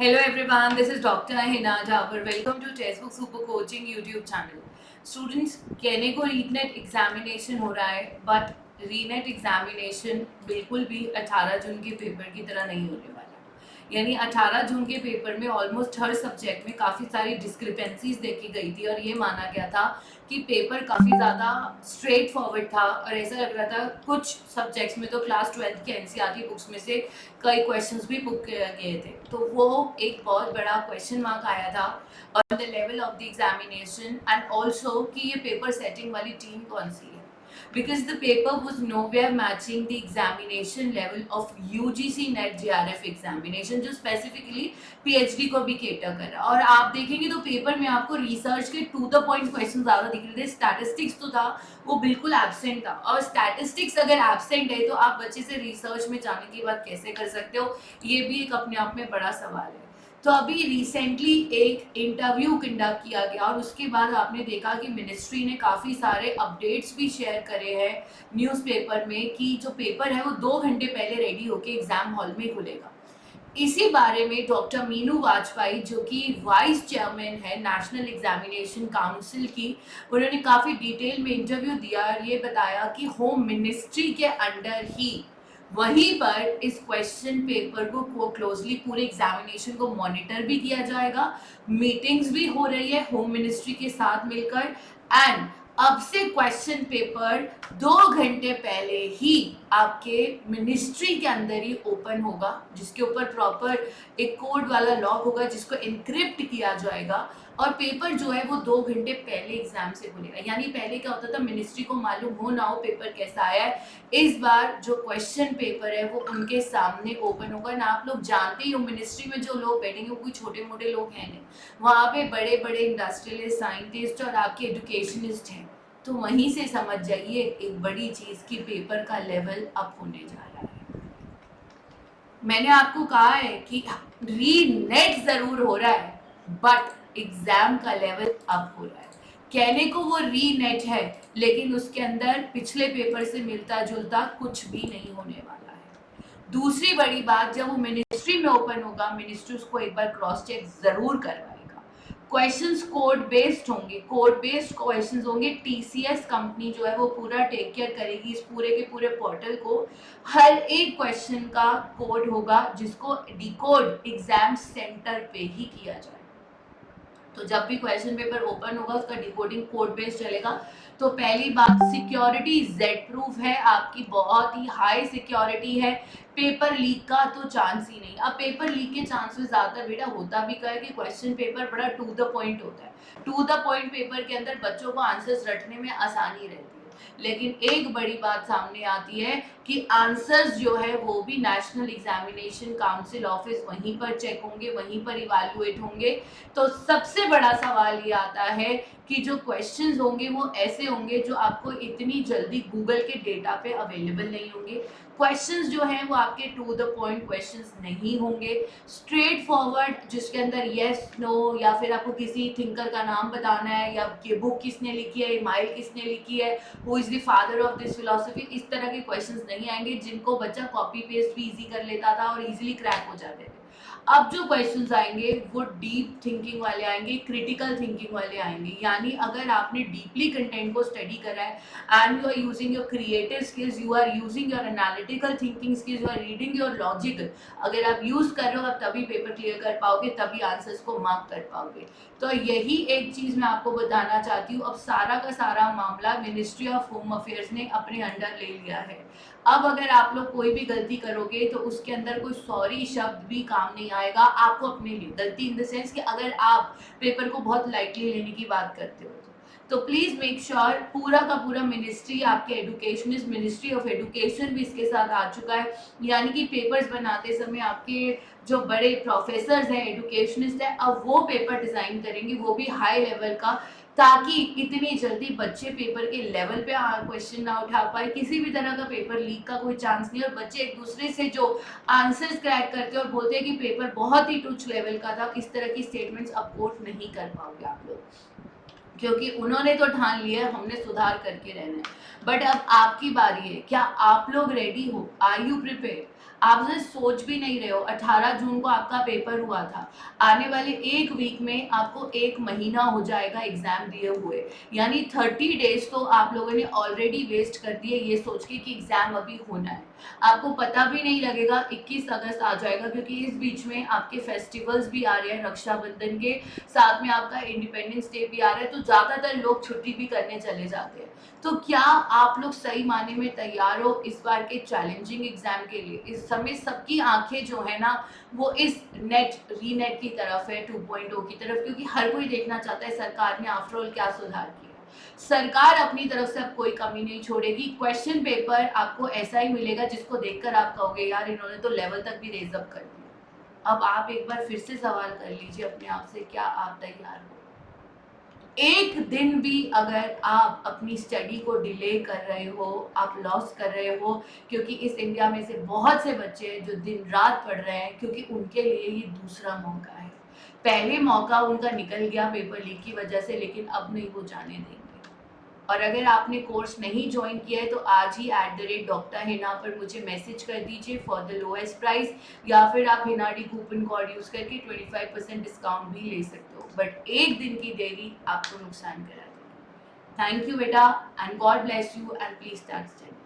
Hello everyone, this is Dr. Hina Jabbar. Welcome to Textbook Super Coaching YouTube channel. Students, कहने को रीनेट examination हो रहा है but रीनेट examination बिल्कुल भी 18 जून के पेपर की तरह नहीं होने वाला। यानी 18 जून के पेपर में ऑलमोस्ट हर सब्जेक्ट में काफ़ी सारी डिस्क्रिपेंसीज देखी गई थी और ये माना गया था कि पेपर काफ़ी ज़्यादा स्ट्रेट फॉरवर्ड था और ऐसा लग रहा था कुछ सब्जेक्ट्स में तो क्लास 12th के एनसीईआरटी बुक्स में से कई क्वेश्चंस भी बुक गए थे। तो वो एक बहुत बड़ा क्वेश्चन मार्क आया था on the level of the examination and also कि ये पेपर सेटिंग वाली टीम कौन सी है, because the paper was nowhere matching the examination level of UGC NET JRF examination जो specifically PhD को भी cater कर रहा है। और आप देखेंगे तो पेपर में आपको रिसर्च के टू द पॉइंट क्वेश्चन ज़्यादा दिख रहे थे। स्टैटिस्टिक्स तो था वो बिल्कुल एब्सेंट था, और स्टैटिस्टिक्स अगर एब्सेंट है तो आप बच्चे से रिसर्च में जाने की बात कैसे कर सकते हो, ये भी एक अपने आप में बड़ा सवाल है। तो अभी रिसेंटली एक इंटरव्यू कंडक्ट किया गया और उसके बाद आपने देखा कि मिनिस्ट्री ने काफ़ी सारे अपडेट्स भी शेयर करे हैं न्यूज़पेपर में कि जो पेपर है वो 2 घंटे पहले रेडी होके एग्ज़ाम हॉल में खुलेगा। इसी बारे में डॉक्टर मीनू वाजपेयी जो कि वाइस चेयरमैन है नेशनल एग्जामिनेशन काउंसिल की, उन्होंने काफ़ी डिटेल में इंटरव्यू दिया और ये बताया कि होम मिनिस्ट्री के अंडर ही वहीं पर इस क्वेश्चन पेपर को क्लोजली पूरे एग्जामिनेशन को मॉनिटर भी किया जाएगा। मीटिंग्स भी हो रही है होम मिनिस्ट्री के साथ मिलकर एंड अब से क्वेश्चन पेपर 2 घंटे पहले ही आपके मिनिस्ट्री के अंदर ही ओपन होगा, जिसके ऊपर प्रॉपर एक कोड वाला लॉक होगा जिसको इनक्रिप्ट किया जाएगा और पेपर जो है वो 2 घंटे पहले एग्जाम से खुलेगा। यानी पहले क्या होता था, मिनिस्ट्री को मालूम हो ना हो पेपर कैसा आया है, इस बार जो क्वेश्चन पेपर है वो उनके सामने ओपन होगा ना। आप लोग जानते ही हो मिनिस्ट्री में जो लोग बैठेंगे वो कोई छोटे मोटे लोग हैं नहीं, वहाँ पे बड़े बड़े इंडस्ट्रियलिस्ट, साइंटिस्ट और आपके एजुकेशनिस्ट हैं। तो वहीं से समझ जाइए एक बड़ी चीज़ कि पेपर का लेवल अप होने जा रहा है। मैंने आपको कहा है कि री नेट जरूर हो रहा है बट एग्जाम का लेवल अप हो रहा है। कहने को वो री नेट है लेकिन उसके अंदर पिछले पेपर से मिलता जुलता कुछ भी नहीं होने वाला है। दूसरी बड़ी बात, जब वो मिनिस्ट्री में ओपन होगा मिनिस्ट्री उसको एक बार क्रॉस चेक जरूर करवाएगा। क्वेश्चंस कोड बेस्ड होंगे, कोड बेस्ड क्वेश्चंस होंगे। टीसीएस कंपनी जो है वो पूरा टेक केयर करेगी इस पूरे के पूरे पोर्टल को। हर एक क्वेश्चन का कोड होगा जिसको डिकोड एग्जाम सेंटर पे ही किया जाए। तो जब भी क्वेश्चन पेपर ओपन होगा उसका डिकोडिंग कोड बेस्ड चलेगा। तो पहली बात, सिक्योरिटी जेड प्रूफ है आपकी, बहुत ही हाई सिक्योरिटी है। पेपर लीक का तो चांस ही नहीं। अब पेपर लीक के चांसेस ज़्यादातर बेटा होता भी क्या है कि क्वेश्चन पेपर बड़ा टू द पॉइंट होता है। टू द पॉइंट पेपर के अंदर बच्चों को आंसर्स रटने में आसानी रहती है, लेकिन एक बड़ी बात सामने आती है कि आंसर्स जो है वो भी नेशनल एग्जामिनेशन काउंसिल ऑफिस वहीं पर चेक होंगे, वहीं पर इवैल्यूएट होंगे। तो सबसे बड़ा सवाल ये आता है कि जो क्वेश्चंस होंगे वो ऐसे होंगे जो आपको इतनी जल्दी गूगल के डेटा पे अवेलेबल नहीं होंगे। क्वेश्चंस जो हैं वो आपके टू द पॉइंट क्वेश्चंस नहीं होंगे, स्ट्रेट फॉरवर्ड जिसके अंदर येस नो या फिर आपको किसी थिंकर का नाम बताना है या ये बुक किसने लिखी है, माइल किसने लिखी है, who is the father of this philosophy, इस तरह के क्वेश्चंस नहीं आएंगे जिनको बच्चा कॉपी पेस्ट भी इजी कर लेता था और इजीली क्रैक हो जाते थे। अब जो क्वेश्चंस आएंगे वो डीप थिंकिंग वाले आएंगे, क्रिटिकल थिंकिंग वाले आएंगे। यानी अगर आपने डीपली कंटेंट को स्टडी करा है and you are using your creative skills, you are using your analytical thinking skills, you are reading your logic, अगर आप यूज कर रहे हो आप तभी पेपर क्लियर कर पाओगे, तभी आंसर्स को मार्क कर पाओगे। तो यही एक चीज मैं आपको बताना चाहती हूँ। अब सारा का सारा मामला मिनिस्ट्री ऑफ होम अफेयर्स ने अपने अंडर ले लिया है। अब अगर आप लोग कोई भी गलती करोगे तो उसके अंदर कोई सॉरी शब्द भी काम नहीं आएगा आपको अपने लिए। गलती इन द सेंस कि अगर आप पेपर को बहुत लाइटली लेने की बात करते हो तो प्लीज़ मेक श्योर पूरा का पूरा मिनिस्ट्री, आपके एजुकेशनिस्ट, मिनिस्ट्री ऑफ एजुकेशन भी इसके साथ आ चुका है। यानी कि पेपर्स बनाते समय आपके जो बड़े प्रोफेसर्स हैं, एजुकेशनिस्ट हैं, अब वो पेपर डिज़ाइन करेंगे, वो भी हाई लेवल का, ताकि इतनी जल्दी बच्चे पेपर के लेवल पे क्वेश्चन ना उठा पाए। किसी भी तरह का पेपर लीक का कोई चांस नहीं, और बच्चे एक दूसरे से जो आंसर्स क्रैक करते हैं और बोलते हैं कि पेपर बहुत ही टुच लेवल का था, इस तरह की स्टेटमेंट्स अब कोट नहीं कर पाओगे आप लोग, क्योंकि उन्होंने तो ठान लिया हमने सुधार करके रहना है। बट अब आपकी बारी है, क्या आप लोग रेडी हो? Are you prepared? आप जैसे सोच भी नहीं रहे हो, 18 जून को आपका पेपर हुआ था, आने वाले एक वीक में आपको एक महीना हो जाएगा एग्जाम दिए हुए, यानी 30 डेज तो आप लोगों ने ऑलरेडी वेस्ट कर दिए ये सोच के कि एग्जाम अभी होना है। आपको पता भी नहीं लगेगा 21 अगस्त आ जाएगा, क्योंकि इस बीच में आपके फेस्टिवल्स भी आ रहे हैं, रक्षाबंधन के साथ में आपका इंडिपेंडेंस डे भी आ रहा है, तो ज़्यादातर लोग छुट्टी भी करने चले जाते हैं। तो क्या आप लोग सही मायने में तैयार हो इस बार के चैलेंजिंग एग्जाम के लिए? इस समय सबकी आंखें जो है ना वो इस रीनेट की तरफ है, 2.0 की तरफ, क्योंकि हर कोई देखना चाहता है सरकार ने आफ्टर ऑल क्या सुधार किया। सरकार अपनी तरफ से अब कोई कमी नहीं छोड़ेगी। क्वेश्चन पेपर आपको ऐसा ही मिलेगा जिसको देखकर आप कहोगे यार इन्होंने तो लेवल तक भी रेज अप कर दिया। अब आप एक बार फिर से सवाल कर लीजिए अपने आप से, क्या आप तैयार हो? एक दिन भी अगर आप अपनी स्टडी को डिले कर रहे हो, आप लॉस कर रहे हो, क्योंकि इस इंडिया में से बहुत से बच्चे हैं जो दिन रात पढ़ रहे हैं, क्योंकि उनके लिए ये दूसरा मौका है। पहले मौका उनका निकल गया पेपर लीक की वजह से, लेकिन अब नहीं वो जाने देंगे। और अगर आपने कोर्स नहीं ज्वाइन किया है तो आज ही @Dr. Hina पर मुझे मैसेज कर दीजिए फॉर द लोएस्ट प्राइस, या फिर आप हिनाडी कूपन कोड यूज करके 25% डिस्काउंट भी ले सकते हो, बट एक दिन की देरी आपको नुकसान करा देगी। थैंक यू बेटा, and God bless you, and please start study.